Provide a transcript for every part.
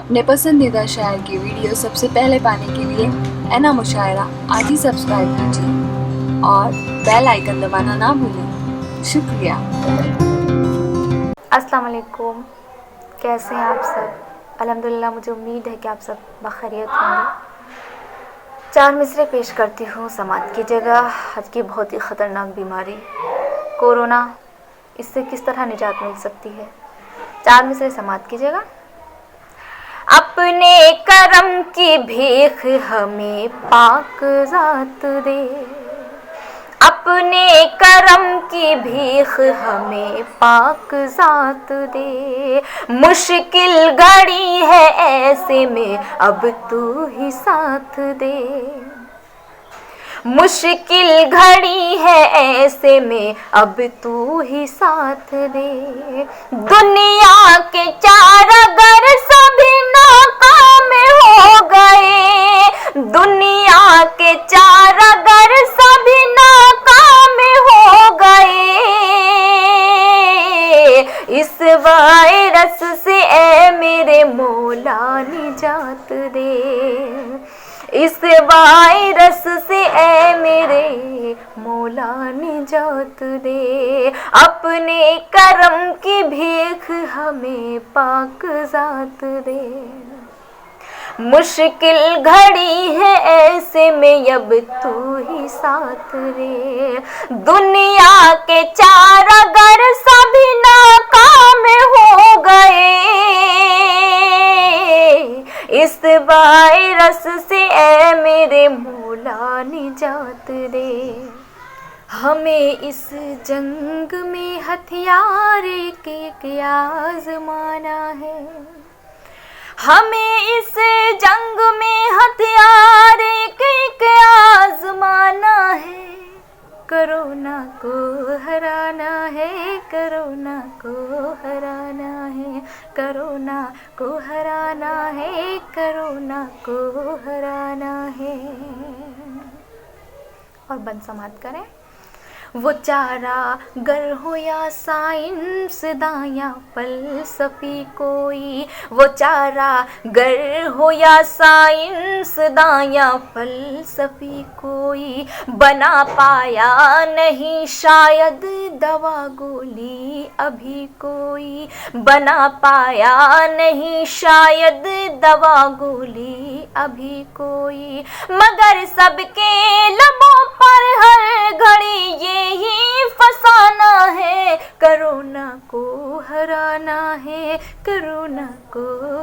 अपने पसंदीदा शायर की वीडियो सबसे पहले पाने के लिए एना मुशायरा आज ही सब्सक्राइब कीजिए और बेल आइकन दबाना ना भूलें। शुक्रिया। अस्सलाम वालेकुम, कैसे हैं आप सब। अल्हम्दुलिल्लाह, मुझे उम्मीद है कि आप सब बखैरियत होंगे। 4 मिसरे पेश करती हूँ समात की जगह। आज की बहुत ही ख़तरनाक बीमारी कोरोना, इससे किस तरह निजात मिल सकती है। 4 मिसरे समात की जगह। अपने करम की भीख हमें पाक ज़ात दे, अपने करम की भीख हमें पाक ज़ात दे। मुश्किल घड़ी है ऐसे में अब तू ही साथ दे, मुश्किल घड़ी है ऐसे में अब तू ही साथ दे। दुनिया के 4 अगर सभी नाकाम हो गए, दुनिया के 4 अगर सभी नाकाम हो गए, इस वायरस से ए मेरे मौला निजात दे, इस वायरस से ए मेरे मौला निजात दे। अपने करम की भीख हमें पाक ज़ात दे। मुश्किल घड़ी है ऐसे में अब तू ही साथ रे। दुनिया के 4 अगर सभी नाकाम हो गए, इस वायरस से ए मेरे मौला निजात दे। हमें इस जंग में हथियार के आज़माना है, हमें इस जंग में हथियार के आज़माना है। कोरोना को हराना है, कोरोना को हराना है, कोरोना को हराना है, कोरोना को हराना है। और बंद समाप्त करें। वो चारा गर हो या साइंस दाया फलसफी कोई, वो चारा गर हो या साइंस दाया फलसफी कोई, बना पाया नहीं शायद दवा गोली अभी कोई, बना पाया नहीं शायद दवा गोली अभी कोई। मगर सबके लबों पर हर घड़ी यही फसाना है, कोरोना को हराना है, कोरोना को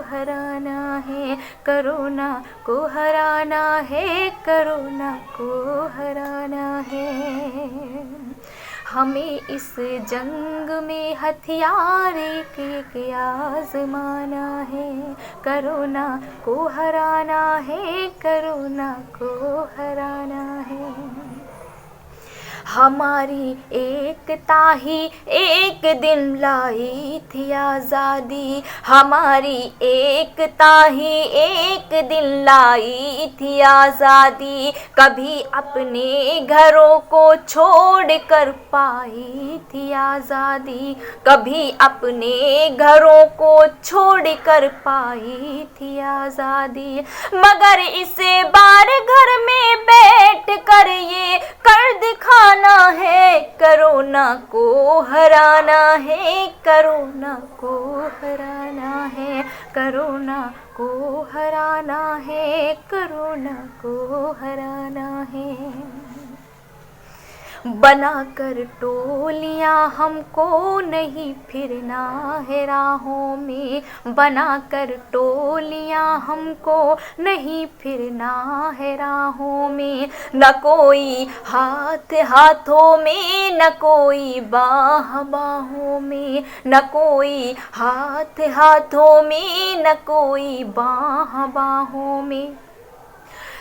हराना है, कोरोना को हराना है, कोरोना को हराना है। हमें इस जंग में हथियार के आज़माना है, कोरोना को हराना है, कोरोना को हराना है। हमारी एकता ही एक दिन लाई थी आज़ादी, हमारी एकता ही एक दिन लाई थी आज़ादी। कभी अपने घरों को छोड़ कर पाई थी आज़ादी, कभी अपने घरों को छोड़ कर पाई थी आज़ादी। मगर इस बार घर में बैठ कर ये कर दिखाना है, कोरोना को हराना है, कोरोना को हराना है, कोरोना को हराना है, कोरोना को हराना है। बनाकर टोलियां हमको नहीं फिरना है राहों में, बनाकर टोलियां हमको नहीं फिरना है राहों में। न कोई हाथ हाथों में, न कोई बाह बाहों में, न कोई हाथ हाथों में, न कोई बाह बाहों में।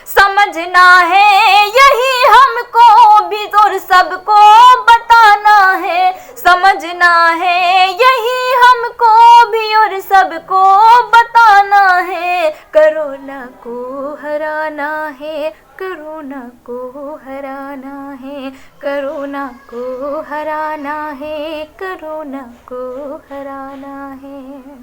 समझना है यही हमको भी और सबको बताना है, समझना है यही हमको भी और सबको बताना है। कोरोना को हराना है, कोरोना को हराना है, कोरोना को हराना है, कोरोना को हराना है।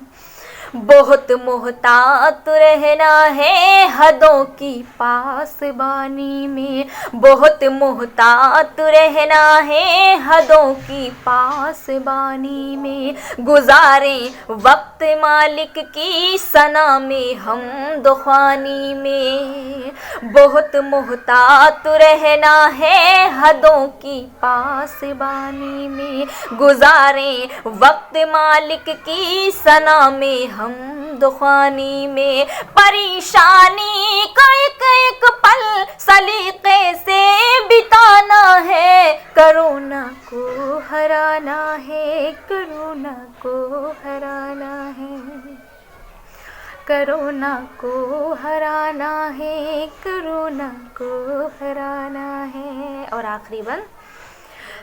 बहुत मोहतात रहना है हदों की पासबानी में, बहुत मोहतात रहना है हदों की पासबानी में, गुजारें वक्त मालिक की सना में हम दुखानी में, बहुत मोहतात रहना है हदों की पासबानी में, गुजारें वक्त मालिक की सना में हम दुखानी में, परेशानी का एक एक पल सलीके से बिताना है, कोरोना को हराना है, कोरोना को हराना है, कोरोना को हराना है, कोरोना को हराना है। और आखिरी बंद,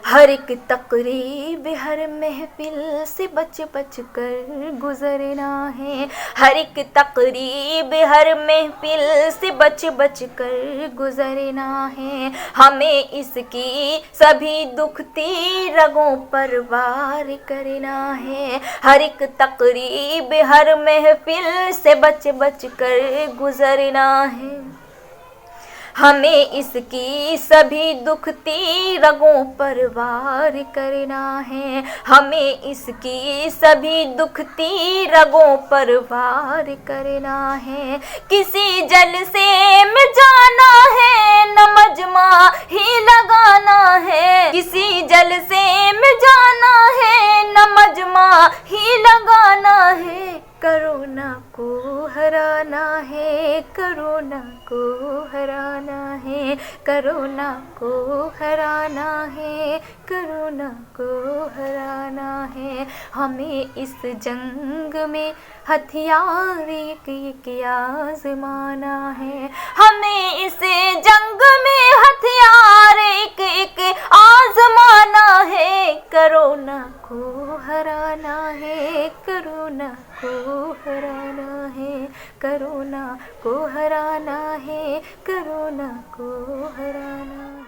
हर एक तकरीब हर महफिल से बच बच कर गुजरना है, हर एक तकरीब हर महफिल से बच बच कर गुजरना है, हमें इसकी सभी दुखती रगों पर वार करना है, हर एक तकरीब हर महफिल से बच बच कर गुजरना है, हमें इसकी सभी दुखती रगों पर वार करना है, हमें इसकी सभी दुखती रगों पर वार करना है, किसी जलसे में जाना है न मजमा ही लगाना है, किसी जलसे में जाना है न मजमा ही लगाना है, कोरोना को हराना है, कोरोना को हराना है, कोरोना को हराना है, कोरोना को हराना है, हमें इस जंग में हथियार एक एक आजमाना है, हमें इस जंग में हथियार एक एक आजमाना है, कोरोना को हराना है, कोरोना को हराना है, कोरोना को हराना है, कोरोना को हराना है।